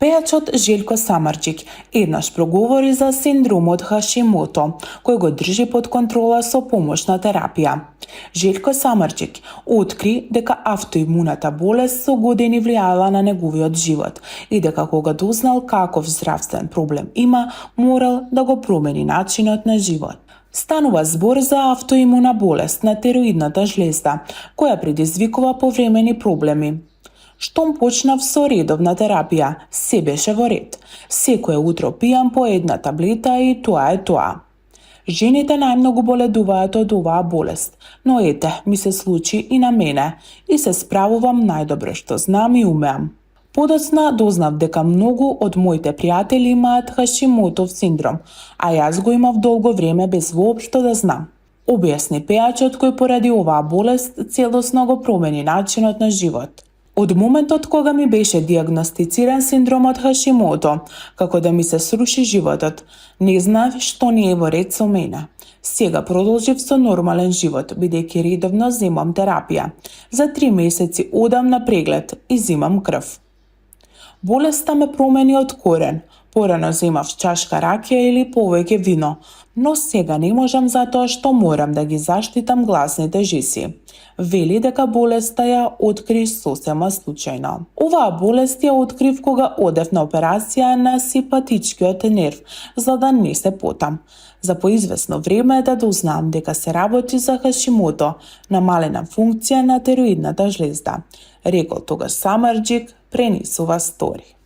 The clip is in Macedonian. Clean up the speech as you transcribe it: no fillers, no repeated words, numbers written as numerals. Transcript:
Пејачот Желко Самарџик еднаш проговори за синдромот Хашимото, кој го држи под контрола со помош на терапија. Желко Самарџик откри дека автоимуната болест со години влијала на неговиот живот и дека кога дознал каков здравствен проблем има, морал да го промени начинот на живот. Станува збор за автоимуна болест на тероидната жлезда, која предизвикува повремени проблеми. Штом почнав со редовна терапија, се беше во ред. Секое утро пијам по една таблета и тоа е тоа. Жените најмногу боледуваат од оваа болест, но ете, ми се случи и на мене и се справувам најдобро што знам и умеам. Подоцна дознав дека многу од моите пријатели имаат Хашимотов синдром, а јас го имав долго време без воопшто да знам. Објасни пејачот кој поради оваа болест целосно го промени начинот на живот. Од моментот кога ми беше диагностициран синдромот Хашимото, како да ми се сруши животот, не знаев што не е во ред со мене. Сега продолжив со нормален живот, бидејќи редовно земам терапија. За 3 месеци одам на преглед и земам крв. Болеста ме промени од корен. Порано земав чашка ракија или повеќе вино, но сега не можам затоа што морам да ги заштитам гласните жиси. Вели дека болеста ја откри сосема случајно. Оваа болест ја открив кога одев на операција на симпатичкиот нерв, за да не се потам. За поизвесно време да дознаам дека се работи за Хашимото, намалена функција на тероидната жлезда, рекол тогаш Самарџик, пренесува стори.